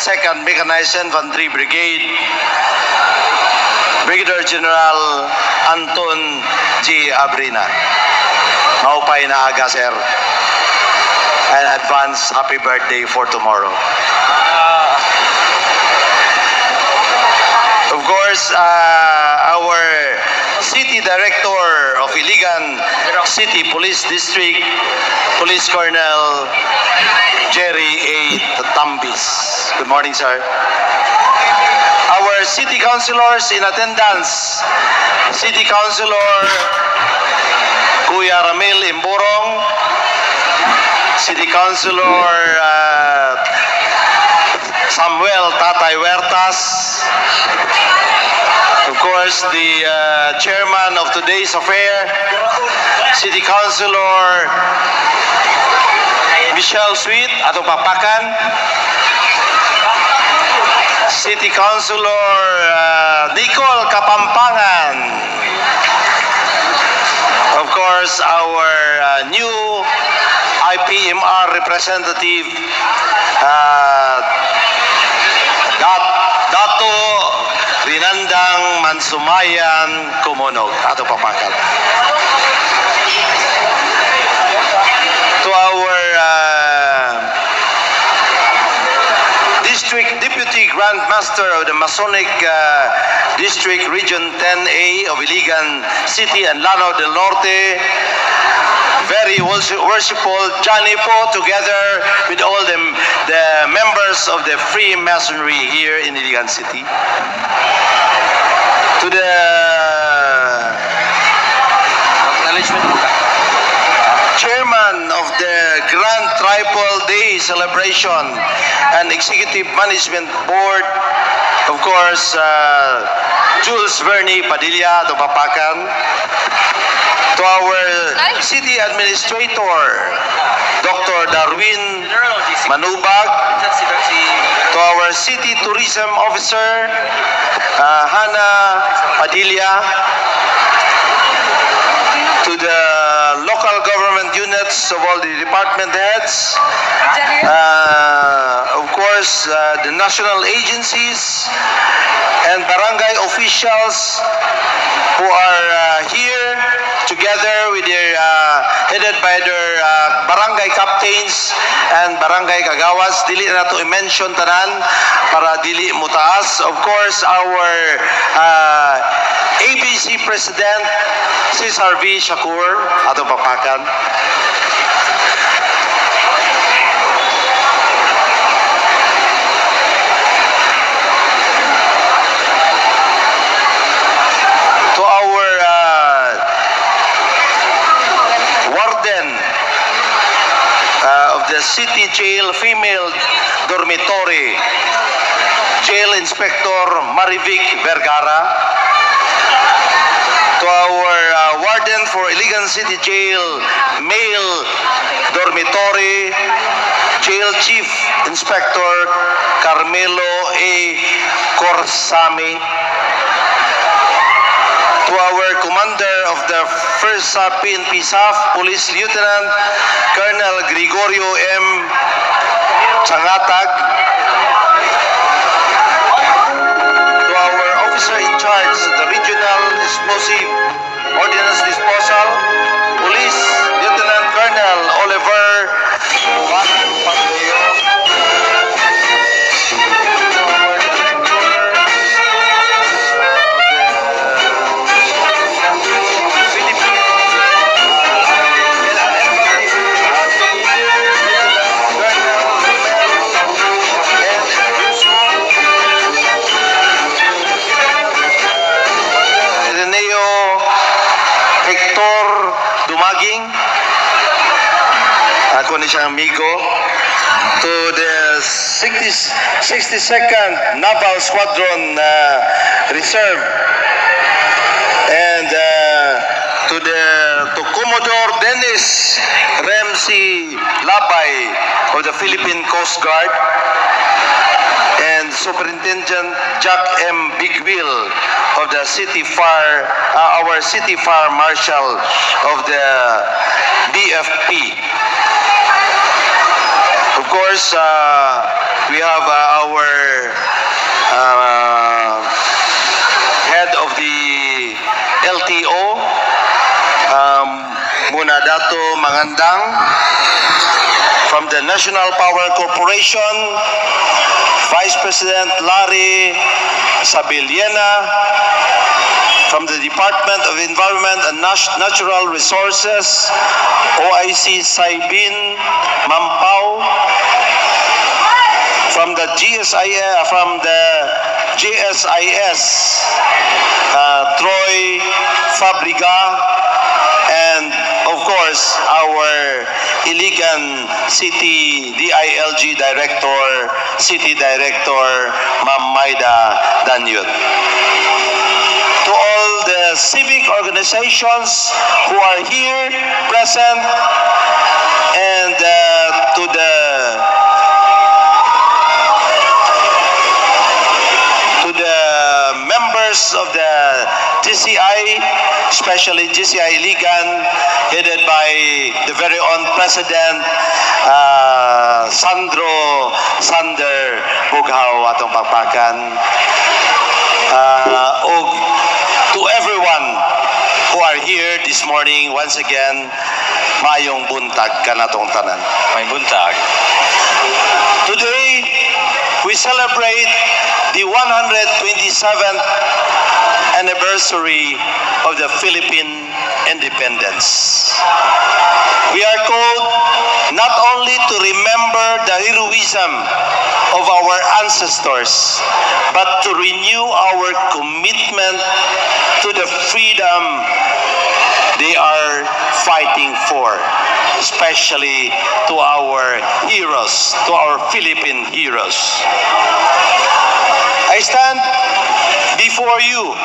2nd Mechanized Infantry Brigade, Brigadier General Anton G. Abrina. Maupay na aga, sir. And advance happy birthday for tomorrow. Of course, our City Director of Iligan City Police District, Police Colonel Jerry A. Tambis. Good morning, sir. Our City Councilors in attendance, City Councilor Kuya Ramil Imborong, City Councilor Samuel Tatay Huertas, of course, the chairman of today's affair, City Councilor Michelle Sweet, atong papakan, City Councilor Nicole Kapampangan, of course, our new IPMR representative, Dato Rinandang Mansumayan Kumunog, ato papakan. To our District Deputy Grand Master of the Masonic District Region 10A of Iligan City and Lanao del Norte, very worshipful Johnny Po, together with all the members of the Freemasonry here in Iligan City. To the Chairman of the Grand Tribal Day Celebration and Executive Management Board, of course, Jules Vernie Padilla, to papakan. To our City Administrator, Dr. Darwin Manubag. To our City Tourism Officer, Hannah Padilla. To the local government units of all the department heads, of course, the national agencies and barangay officials who are here together with their headed by their barangay captains and barangay kagawas. Dili na to i-mention tanan para dili mutaas. Of course, our ABC President, Cesar V. Shakur, atong papakan. To our warden of the City Jail Female Dormitory, Jail Inspector Marivic Vergara. To our warden for Iligan City Jail Male Dormitory, Jail Chief Inspector Carmelo A. Corsami. To our Commander of the 1st PNP SAF, Police Lieutenant Colonel Gregorio M. Changatag. To our officer in charge of the Regional Explosive Ordnance Disposal, Police Lieutenant Colonel Oliver Panteo. Dumaging, ako ni siyang amigo. To the 62nd Naval Squadron Reserve, and to Commodore Dennis Ramsey Labay of the Philippine Coast Guard, and Superintendent Jack M. Bigwil of the City Fire, our City Fire Marshal of the BFP. Of course, we have our head of the LTO, Munadato Mangandang, from the National Power Corporation, Vice President Larry Sabiliena, from the Department of Environment and Natural Resources, OIC Saibin Mampao, from the GSIS, Troy Fabriga, and of course our Iligan City DILG Director, City Director, Ma'am Maida Danyut. To all the civic organizations who are here present, and to the members of the GCI, especially GCI Iligan, headed by the very own President Sander Bughaw atong pagpakan. To everyone who are here this morning, once again, mayong buntag kanatong tanan. May buntag. Today, we celebrate the 127th anniversary of the Philippine independence. We are called not only to remember the heroism of our ancestors, but to renew our commitment to the freedom they are fighting for, especially to our heroes, to our Philippine heroes. I stand before you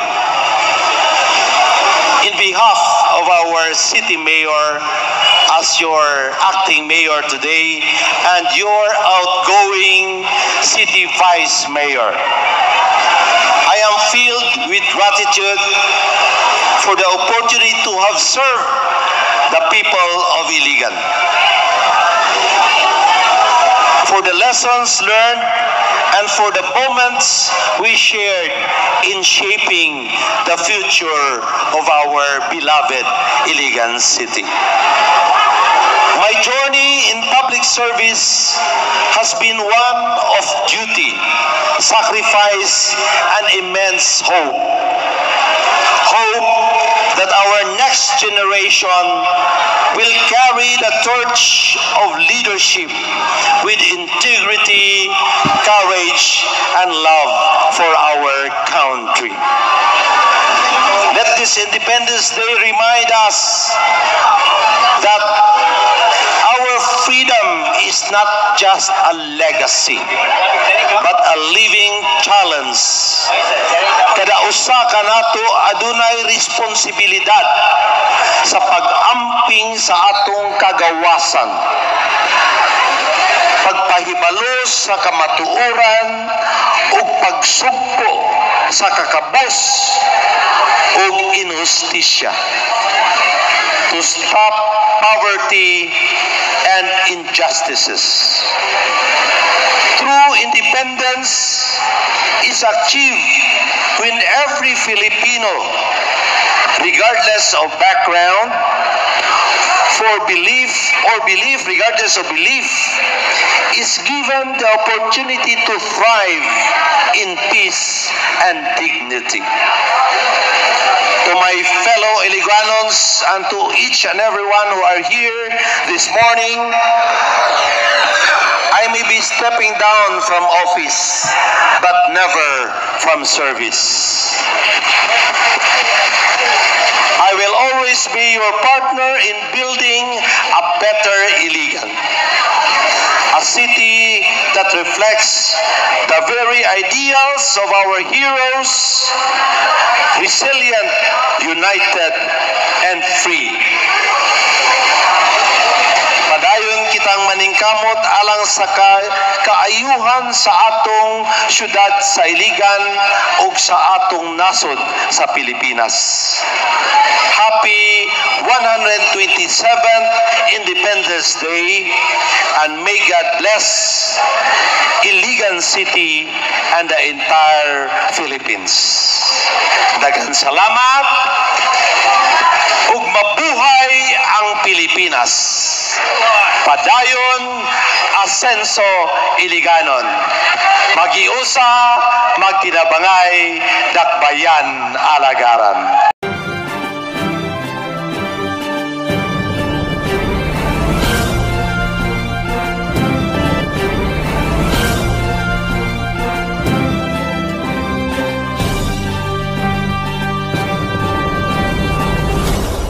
in behalf of our city mayor as your acting mayor today and your outgoing city vice mayor. I am filled with gratitude for the opportunity to have served the people of Iligan, for the lessons learned, and for the moments we shared in shaping the future of our beloved Iligan City. My journey in public service has been one of duty, sacrifice, and immense hope. Hope that our next generation will carry the torch of leadership with integrity, courage, and love for our country. Let this Independence Day remind us that our freedom is not just a legacy, but a living challenge. Kada usa ka nato adunay responsibilidad sa pag-amping sa atong kagawasan, pagpahibalo sa kamatuoran ug pagsugpo sa kakabos ug injustisya, to stop poverty and injustices. True independence is achieved when every Filipino, regardless of background, regardless of belief, is given the opportunity to thrive in peace and dignity. To my fellow Iliganons and to each and everyone who are here this morning, I may be stepping down from office, but never from service. I will always be your partner in building a better Iligan, a city that reflects the very ideals of our heroes, resilient, united, and free. Padayon kitang maningkamot alang sa kaayuhan sa atong syudad sa Iligan ug sa atong nasod sa Pilipinas. Happy 127th Independence Day, and may God bless Iligan City and the entire Philippines. Daghang salamat ug mabuhay ang Pilipinas. Padayon Asenso Iliganon. Magiusa, magtinabangay, dakbayan alagaran.